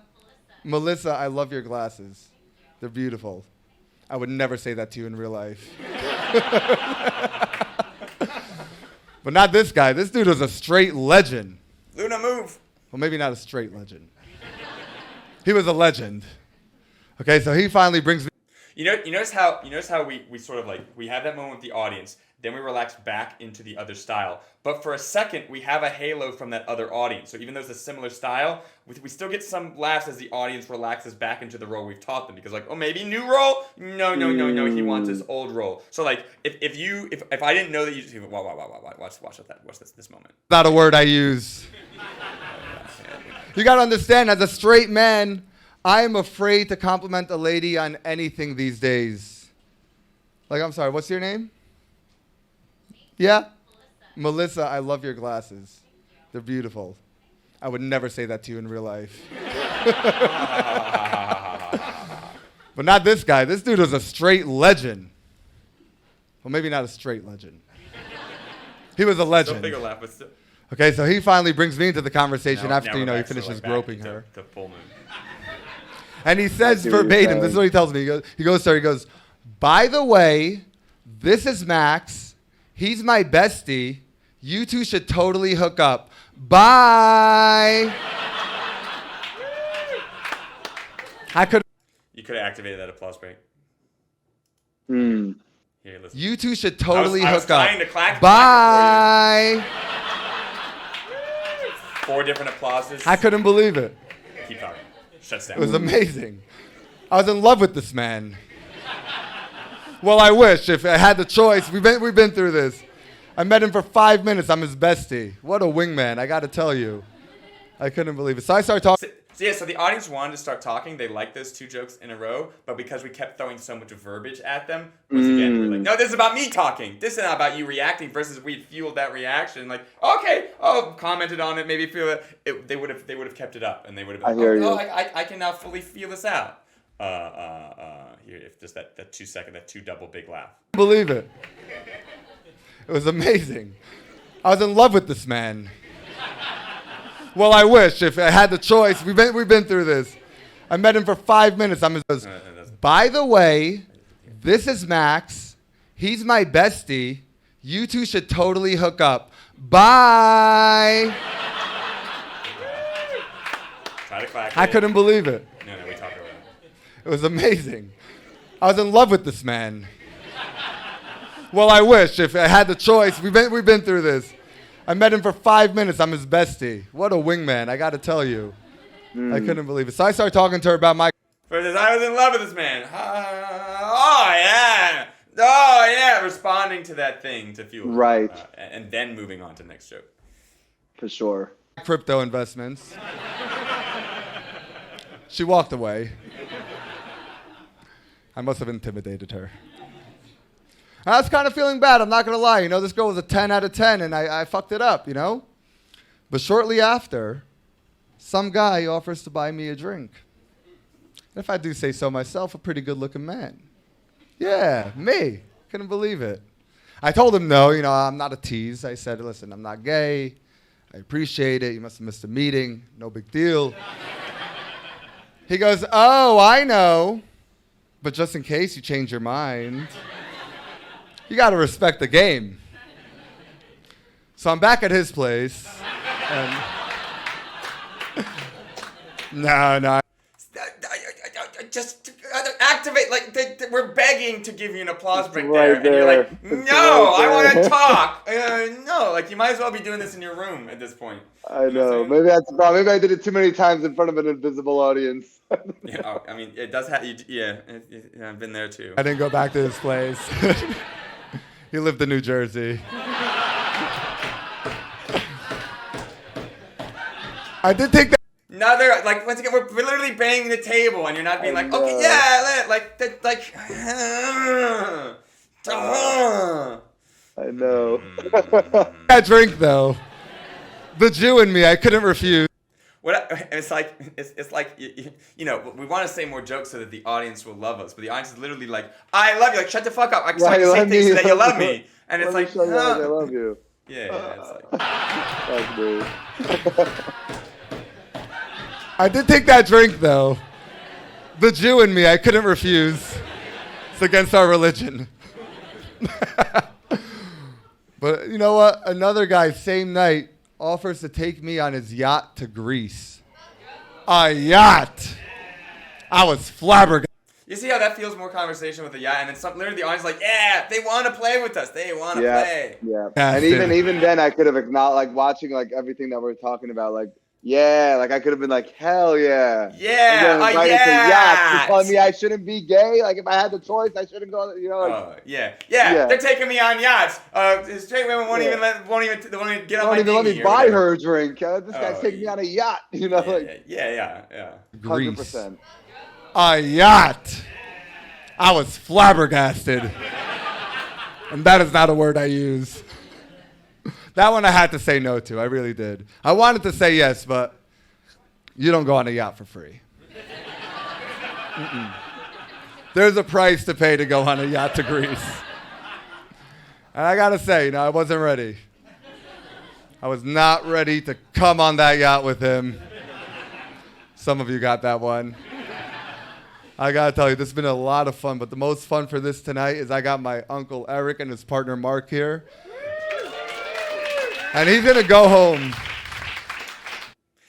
Melissa, I love your glasses. They're beautiful. I would never say that to you in real life. But not this guy. This dude was a straight legend. Luna, move. Well, maybe not a straight legend. He was a legend. Okay, so he finally brings me. You notice how we sort of like, we have that moment with the audience, then we relax back into the other style. But for a second, we have a halo from that other audience. So even though it's a similar style, we still get some laughs as the audience relaxes back into the role we've taught them. Because like, oh, maybe new role? No, he wants his old role. So like, if I didn't know that you, watch this moment. Not a word I use. You gotta understand, as a straight man, I am afraid to compliment a lady on anything these days. Like, I'm sorry, what's your name? Yeah? Melissa, I love your glasses. They're beautiful. I would never say that to you in real life. But not this guy. This dude was a straight legend. Well, maybe not a straight legend. He was a legend. Still bigger laugh, but still. Okay, so he finally brings me into the conversation Now after, we're he back, finishes back groping into her. the full moon. And he says see what you're verbatim, this is saying. what he tells me. He goes, by the way, this is Max. He's my bestie. You two should totally hook up. Bye. You could have activated that applause break. Hmm. Here, listen. You two should totally I was hook up. trying to clap Bye. 4 different applauses. I couldn't believe it. Keep talking. Shuts down. It was amazing. I was in love with this man. Well, I wish. If I had the choice, we've been through this. I met him for 5 minutes. I'm his bestie. What a wingman, I got to tell you. I couldn't believe it. So I started talking. So the audience wanted to start talking. They liked those 2 jokes in a row, but because we kept throwing so much verbiage at them, once again, we were like, no, this is about me talking. This is not about you reacting, versus we fueled that reaction. Like, okay, commented on it, maybe feel it. They would have kept it up, and they would have been I hear you. I can now fully feel this out. Here, if just that 2 second, that 2 double big laugh. Believe it. It was amazing. I was in love with this man. Well, I wish. If I had the choice, we've been through this. I met him for 5 minutes. I'm his. By the way, this is Max. He's my bestie. You two should totally hook up. Bye. Try to clap. I couldn't believe it. No, we talked about it. It was amazing. I was in love with this man. Well, I wish. If I had the choice, we've been through this. I met him for 5 minutes. I'm his bestie. What a wingman, I got to tell you. I couldn't believe it. So I started talking to her about my... Versus, I was in love with this man. Oh yeah, responding to that thing to fuel. Right. And then moving on to the next joke. For sure. crypto investments. She walked away. I must have intimidated her. I was kind of feeling bad, I'm not going to lie. You know, this girl was a 10 out of 10, and I fucked it up, you know? But shortly after, some guy offers to buy me a drink. If I do say so myself, a pretty good-looking man. Yeah, me. Couldn't believe it. I told him no, you know, I'm not a tease. I said, listen, I'm not gay. I appreciate it. You must have missed a meeting. No big deal. He goes, oh, I know. But just in case you change your mind, you got to respect the game. So I'm back at his place. And no. just activate. Like we're begging to give you an applause break right there, and you're like, It's no, right I want to there." talk. No, like you might as well be doing this in your room at this point. I You know what know. I'm saying? Maybe that's the problem. Maybe I did it too many times in front of an invisible audience. Yeah, I mean, it does have. Yeah, I've been there too. I didn't go back to his place. He lived in New Jersey. I did take that. Another, like, once again, we're literally banging the table, and you're not being like, okay, yeah, like, I know. That drink though. The Jew in me, I couldn't refuse. It's like you know, we want to say more jokes so that the audience will love us, but the audience is literally like, I love you, like, shut the fuck up, I Right, can say let things me- so that you love me, and it's Let me like, show you how much I no. love you. Yeah, it's like, That's me. I did take that drink though. The Jew in me, I couldn't refuse. It's against our religion. But you know what? Another guy, same night, offers to take me on his yacht to Greece. A yacht. I was flabbergasted. you see how that feels more conversation with the yacht, and then literally the audience is like, yeah, they want to play with us, they want to play. Yeah. That's And it. even then, I could have acknowledged, like, watching, like, everything that we're talking about, like, yeah, like, I could have been like, hell yeah. Yeah, I'm getting invited to yachts. yacht. You're telling me I shouldn't be gay? Like, if I had the choice, I shouldn't go, you know, like, Yeah. Yeah. They're taking me on yachts. Straight women won't Yeah. even get on don't my even let dinghy me or buy whatever. her a drink. This guy's taking me on a yacht, you know, like, Yeah. Greece. 100%. A yacht. I was flabbergasted. And that is not a word I use. That one I had to say no to. I really did. I wanted to say yes, but you don't go on a yacht for free. Mm-mm. There's a price to pay to go on a yacht to Greece. And I gotta say, I wasn't ready. I was not ready to come on that yacht with him. Some of you got that one. I gotta tell you, this has been a lot of fun, but the most fun for this tonight is I got my Uncle Eric and his partner Mark here. And he's gonna go home.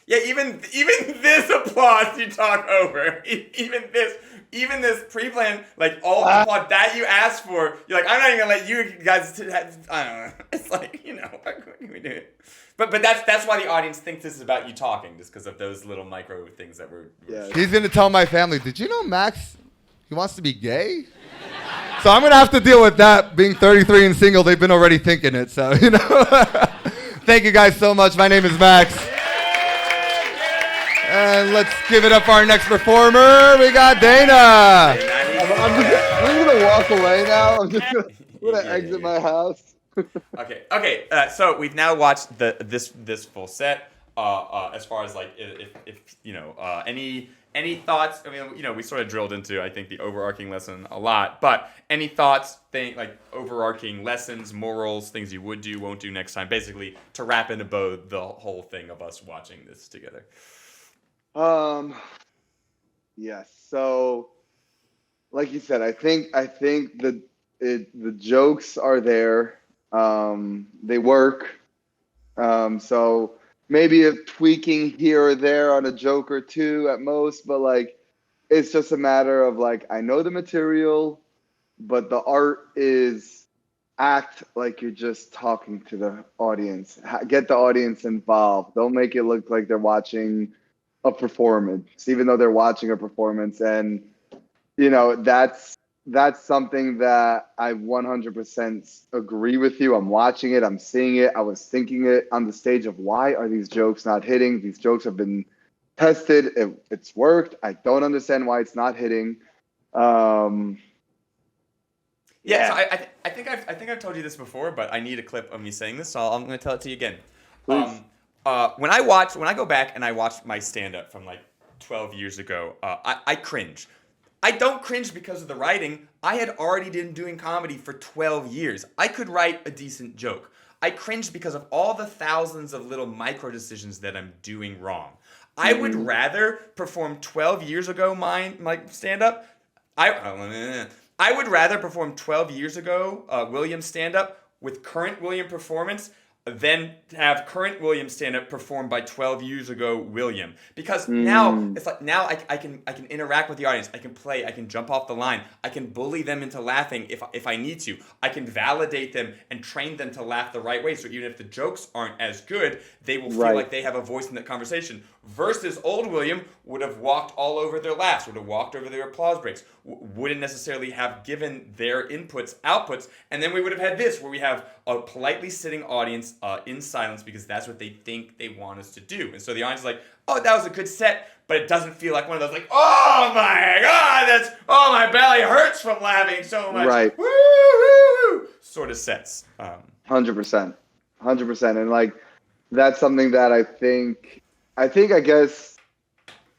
Yeah, even this applause you talk over. Even this pre-planned, like all the applause that you asked for, you're like, I'm not even gonna let you guys. I don't know. It's like, what can we do? But that's why the audience thinks this is about you talking, just because of those little micro things that we're Yeah. He's gonna tell my family, did you know Max, he wants to be gay? So I'm gonna have to deal with that. Being 33 and single, they've been already thinking it, so Thank you guys so much. My name is Max. And let's give it up for our next performer. We got Dana. I'm just gonna walk away now. I'm just gonna exit my house. Okay. So we've now watched this full set. As far as like if any thoughts? I mean, we sort of drilled into, I think, the overarching lesson a lot. But any thoughts, like overarching lessons, morals, things you would do, won't do next time, basically to wrap in a bow the whole thing of us watching this together. Yes. So, like you said, I think the jokes are there. They work. So maybe a tweaking here or there on a joke or two at most, but like it's just a matter of like I know the material, but the art is act like you're just talking to the audience. Get the audience involved. Don't make it look like they're watching a performance, even though they're watching a performance. And that's something that I 100% agree with you. I'm watching it. I'm seeing it. I was thinking it on the stage of why are these jokes not hitting? These jokes have been tested. It's worked. I don't understand why it's not hitting. So I think I've told you this before, but I need a clip of me saying this, so I'm going to tell it to you again. Please. When I go back and I watch my stand-up from like 12 years ago, I cringe. I don't cringe because of the writing. I had already been doing comedy for 12 years. I could write a decent joke. I cringe because of all the thousands of little micro decisions that I'm doing wrong. I would rather perform 12 years ago my stand-up. I would rather perform 12 years ago William stand-up with current William performance then have current William stand-up performed by 12 years ago William. Because now it's like now I can interact with the audience. I can play. I can jump off the line. I can bully them into laughing if I need to. I can validate them and train them to laugh the right way. So even if the jokes aren't as good, they will feel like they have a voice in that conversation. Versus old William would have walked all over their laughs, would have walked over their applause breaks, wouldn't necessarily have given their outputs, and then we would have had this where we have a politely sitting audience in silence because that's what they think they want us to do. And so the audience is like, oh, that was a good set, but it doesn't feel like one of those like, oh my God, my belly hurts from laughing so much. Right. Woo, woo, woo, sort of sets. 100%. And like, that's something that I guess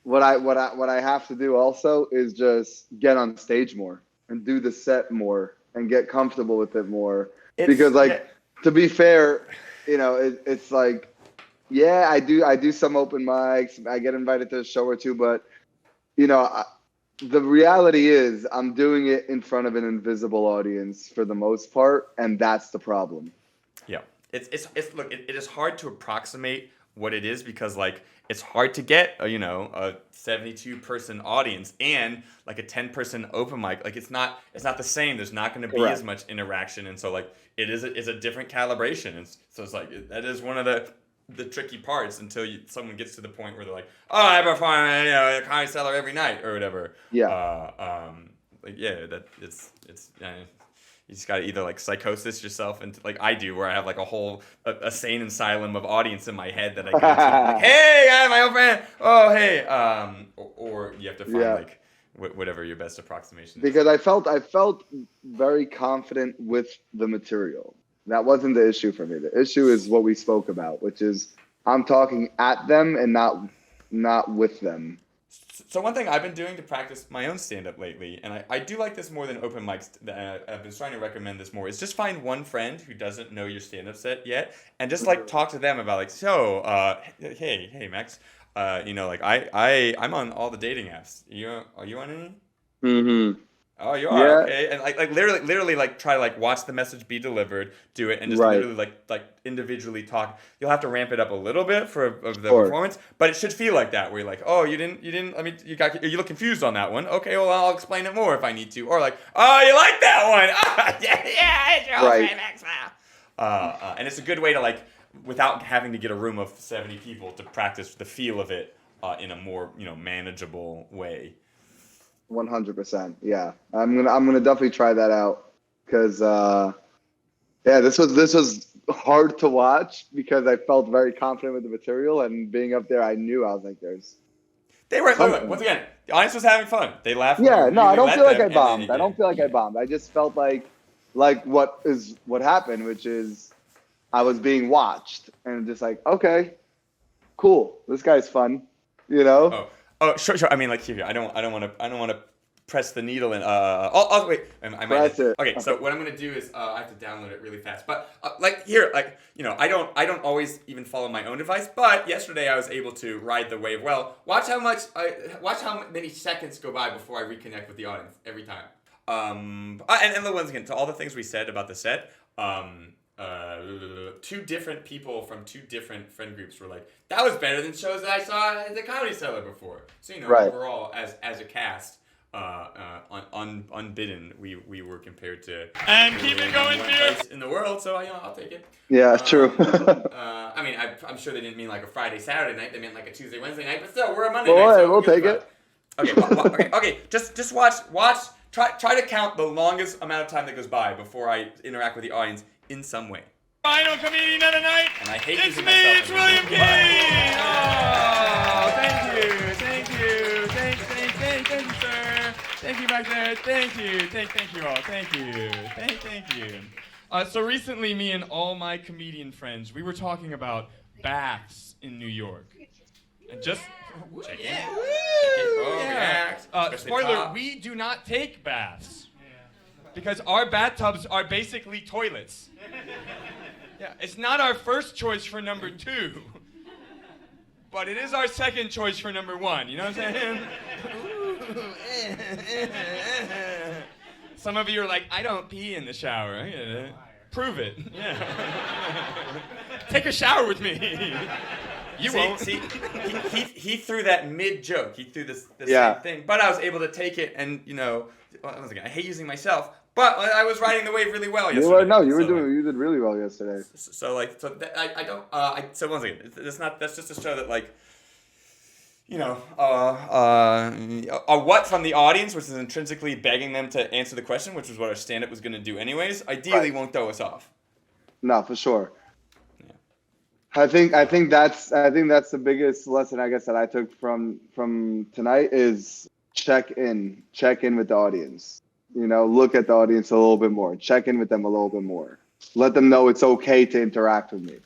what I have to do also is just get on stage more and do the set more and get comfortable with it more. Because to be fair, it's like, yeah, I do some open mics. I get invited to a show or two, but the reality is I'm doing it in front of an invisible audience for the most part, and that's the problem. Yeah, it's look, it is hard to approximate what it is because like it's hard to get a 72-person audience and like a 10-person open mic. Like it's not the same. There's not going to be as much interaction, and so like it's a different calibration. And so it's like that is one of the tricky parts until someone gets to the point where they're like, oh, I perform at a Comedy Cellar every night or whatever. Yeah. You just gotta either like psychosis yourself into like I do, where I have like a whole a sane asylum of audience in my head that I go to. Like, hey, guys, my old friend. Oh, hey. Or you have to find like whatever your best approximation is. Because I felt very confident with the material. That wasn't the issue for me. The issue is what we spoke about, which is I'm talking at them and not with them. So one thing I've been doing to practice my own stand-up lately, and I do like this more than open mics, I've been trying to recommend this more, is just find one friend who doesn't know your stand-up set yet, and just like talk to them about like, so, hey Max, like I'm on all the dating apps. Are you on any? Mm-hmm. Oh, you are? Okay. And like literally like try to like watch the message be delivered, do it, and just literally like individually talk. You'll have to ramp it up a little bit for the performance, but it should feel like that where you're like, oh, you didn't. I mean, you look confused on that one. Okay, well I'll explain it more if I need to. Or like, oh, you like that one? Oh, yeah, it's your old friend Max. And it's a good way to like, without having to get a room of 70 people to practice the feel of it in a more manageable way. 100%. Yeah, I'm gonna definitely try that out because this was hard to watch because I felt very confident with the material, and being up there, I knew I was like, They were once again, the audience was having fun. They laughed. Yeah, no, I don't feel like I bombed. I don't feel like I bombed. I just felt like what happened, which is I was being watched, and just like, okay, cool, this guy's fun, Oh, sure. I mean, like here. I don't want to press the needle in. Wait. I might. Press it. Okay. So what I'm gonna do is I have to download it really fast. But like here, I don't always even follow my own advice. But yesterday I was able to ride the wave well. Watch how many seconds go by before I reconnect with the audience every time. And once again, to all the things we said about the set. Two different people from two different friend groups were like, that was better than shows that I saw at the Comedy Cellar before. So overall, as a cast, unbidden, we were compared to and keep it going place in the world. So I'll take it. Yeah, true. I mean, I'm sure they didn't mean like a Friday Saturday night. They meant like a Tuesday Wednesday night. But still, we're a Monday night. So we'll take it. Okay. Just watch. Try to count the longest amount of time that goes by before I interact with the audience in some way. Final comedian of the night. And I hate it's me, it's William King. Oh, thank you, sir. Thank you back there. Thank you all. Thank you. So recently, me and all my comedian friends, we were talking about baths in New York, and just check in. Spoiler: we do not take baths. Because our bathtubs are basically toilets. Yeah, it's not our first choice for number 2. But it is our second choice for number 1. You know what I'm saying? Some of you are like, I don't pee in the shower. I get it. Prove it. Yeah. Take a shower with me. You won't. See, he threw that mid joke. He threw this Yeah. same thing, but I was able to take it, and once again, I hate using myself, but I was riding the wave really well yesterday. You did really well yesterday. So I don't. So once again, that's just to show that a what from the audience, which is intrinsically begging them to answer the question, which is what our stand-up was going to do anyways, ideally won't throw us off. No, for sure. Yeah. I think that's the biggest lesson, I guess, that I took from tonight is check in with the audience. Look at the audience a little bit more. Check in with them a little bit more. Let them know it's okay to interact with me.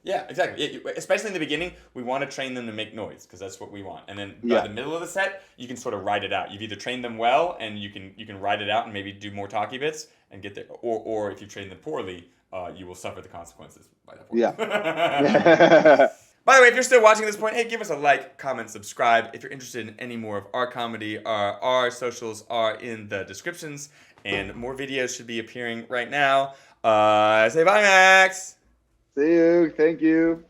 Yeah, exactly. Especially in the beginning, we want to train them to make noise because that's what we want. And then by the middle of the set, you can sort of ride it out. You've either trained them well and you can ride it out and maybe do more talky bits and get there, or if you train them poorly, you will suffer the consequences by that point. Yeah. By the way, if you're still watching at this point, hey, give us a like, comment, subscribe. If you're interested in any more of our comedy, our socials are in the descriptions, and more videos should be appearing right now. Say bye, Max. See you. Thank you.